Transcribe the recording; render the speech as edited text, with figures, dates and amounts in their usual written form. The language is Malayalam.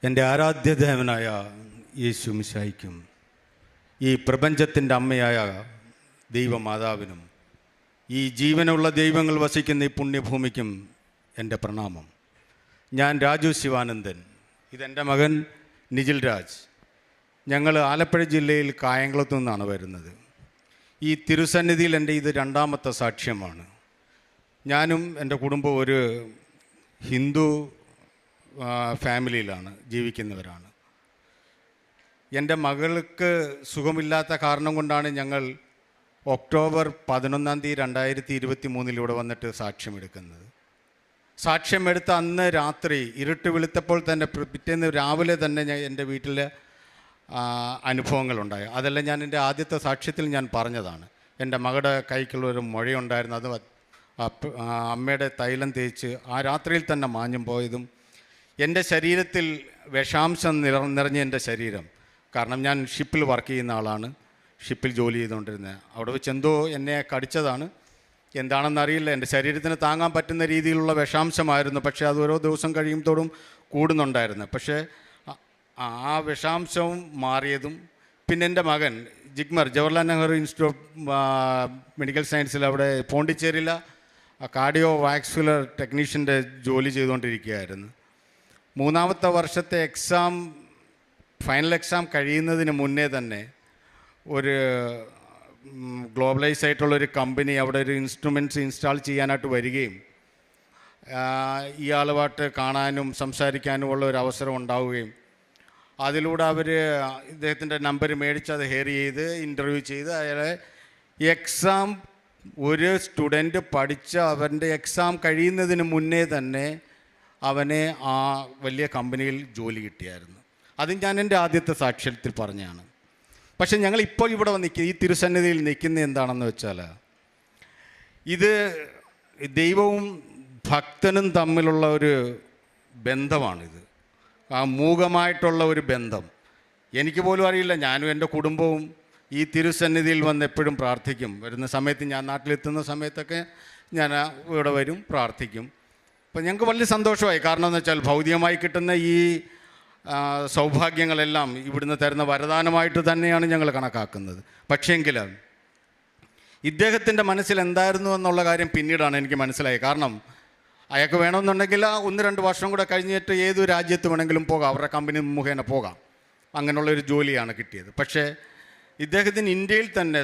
എൻ്റെ ആരാധ്യദേവനായ യേശു മിശിഹായ്ക്കും ഈ പ്രപഞ്ചത്തിൻ്റെ അമ്മയായ ദൈവമാതാവിനും ഈ ജീവനുള്ള ദൈവങ്ങൾ വസിക്കുന്ന ഈ പുണ്യഭൂമിക്കും എൻ്റെ പ്രണാമം. ഞാൻ രാജു ശിവാനന്ദൻ. ഇതെൻ്റെ മകൻ നിജിൽ രാജ്. ഞങ്ങൾ ആലപ്പുഴ ജില്ലയിൽ കായംകുളത്തു നിന്നാണ് വരുന്നത്. ഈ തിരുസന്നിധിയിൽ എൻ്റെ ഇത് രണ്ടാമത്തെ സാക്ഷ്യമാണ്. ഞാനും എൻ്റെ കുടുംബം ഒരു ഹിന്ദു ഫാമിലിയിലാണ് ജീവിക്കുന്നവരാണ്. എൻ്റെ മകൾക്ക് സുഖമില്ലാത്ത കാരണം കൊണ്ടാണ് ഞങ്ങൾ ഒക്ടോബർ 11 2023 ഇവിടെ വന്നിട്ട് സാക്ഷ്യമെടുക്കുന്നത്. സാക്ഷ്യമെടുത്ത അന്ന് രാത്രി ഇരുട്ട് വെളുത്തപ്പോൾ തന്നെ പിറ്റേന്ന് രാവിലെ തന്നെ എൻ്റെ വീട്ടിലെ അനുഭവങ്ങളുണ്ടായി. അതെല്ലാം ഞാൻ എൻ്റെ ആദ്യത്തെ സാക്ഷ്യത്തിൽ ഞാൻ പറഞ്ഞതാണ്. എൻ്റെ മകളുടെ കൈക്കുള്ളൊരു മുഴയുണ്ടായിരുന്നു, അത് അമ്മയുടെ തൈലം തേച്ച് ആ രാത്രിയിൽ തന്നെ മാഞ്ഞും പോയതും, എൻ്റെ ശരീരത്തിൽ വിഷാംശം നിറഞ്ഞ എൻ്റെ ശരീരം. കാരണം ഞാൻ ഷിപ്പിൽ വർക്ക് ചെയ്യുന്ന ആളാണ്, ഷിപ്പിൽ ജോലി ചെയ്തുകൊണ്ടിരുന്നത്. അവിടെ വെച്ച് എന്തോ എന്നെ കടിച്ചതാണ്, എന്താണെന്നറിയില്ല. എൻ്റെ ശരീരത്തിന് താങ്ങാൻ പറ്റുന്ന രീതിയിലുള്ള വിഷാംശമായിരുന്നു. പക്ഷേ അത് ഓരോ ദിവസം കഴിയുമ്പോഴും കൂടുന്നുണ്ടായിരുന്നു. പക്ഷേ ആ വിഷാംശവും മാറിയതും പിന്നെ എൻ്റെ മകൻ JIPMER Jawaharlal Nehru institute of medical സയൻസിൽ അവിടെ പോണ്ടിച്ചേരിയിൽ കാർഡിയോ വാസ്കുലർ ടെക്നീഷ്യൻ്റെ ജോലി ചെയ്തുകൊണ്ടിരിക്കുകയായിരുന്നു. 3ാമത്തെ വർഷത്തെ ഫൈനൽ എക്സാം കഴിയുന്നതിന് മുന്നേ തന്നെ ഒരു ഗ്ലോബലൈസ് ആയിട്ടുള്ളൊരു കമ്പനി അവിടെ ഒരു ഇൻസ്ട്രുമെൻറ്റ്സ് ഇൻസ്റ്റാൾ ചെയ്യാനായിട്ട് വരികയും ഇയാളുമായിട്ട് കാണാനും സംസാരിക്കാനും ഉള്ള ഒരു അവസരം ഉണ്ടാവുകയും അതിലൂടെ അവർ ഇദ്ദേഹത്തിൻ്റെ നമ്പർ മേടിച്ച് അത് ഹെയർ ചെയ്ത് ഇൻ്റർവ്യൂ ചെയ്ത് അയാളെ എക്സാം ഒരു സ്റ്റുഡൻറ്റ് പഠിച്ച് അവൻ്റെ എക്സാം കഴിയുന്നതിന് മുന്നേ തന്നെ അവനെ ആ വലിയ കമ്പനിയിൽ ജോലി കിട്ടിയായിരുന്നു. അത് ഞാൻ എൻ്റെ ആദ്യത്തെ സാക്ഷ്യത്തിൽ പറഞ്ഞതാണ്. പക്ഷെ ഞങ്ങളിപ്പോൾ ഇവിടെ ഈ തിരുസന്നിധിയിൽ നിൽക്കുന്ന എന്താണെന്ന് വെച്ചാൽ, ഇത് ദൈവവും ഭക്തനും തമ്മിലുള്ള ഒരു ബന്ധമാണിത്. ആ മൂകമായിട്ടുള്ള ഒരു ബന്ധം. എനിക്ക് പോലും അറിയില്ല. ഞാനും എൻ്റെ കുടുംബവും ഈ തിരുസന്നിധിയിൽ വന്ന് എപ്പോഴും പ്രാർത്ഥിക്കും. വരുന്ന സമയത്ത് ഞാൻ നാട്ടിലെത്തുന്ന സമയത്തൊക്കെ ഞാൻ ഇവിടെ വരും, പ്രാർത്ഥിക്കും. അപ്പം ഞങ്ങൾക്ക് വലിയ സന്തോഷമായി. കാരണം എന്ന് വെച്ചാൽ ഭൗതികമായി കിട്ടുന്ന ഈ സൗഭാഗ്യങ്ങളെല്ലാം ഇവിടുന്ന് തരുന്ന വരദാനമായിട്ട് തന്നെയാണ് ഞങ്ങൾ കണക്കാക്കുന്നത്. പക്ഷേങ്കിൽ ഇദ്ദേഹത്തിൻ്റെ മനസ്സിൽ എന്തായിരുന്നു എന്നുള്ള കാര്യം പിന്നീടാണ് എനിക്ക് മനസ്സിലായത്. കാരണം അയാൾക്ക് വേണമെന്നുണ്ടെങ്കിൽ 1-2 വർഷം കൂടെ കഴിഞ്ഞിട്ട് ഏത് രാജ്യത്ത് വേണമെങ്കിലും പോകാം, അവരുടെ കമ്പനി മുഖേന പോകാം. അങ്ങനെയുള്ളൊരു ജോലിയാണ് കിട്ടിയത്. പക്ഷേ ഇദ്ദേഹത്തിന് ഇന്ത്യയിൽ തന്നെ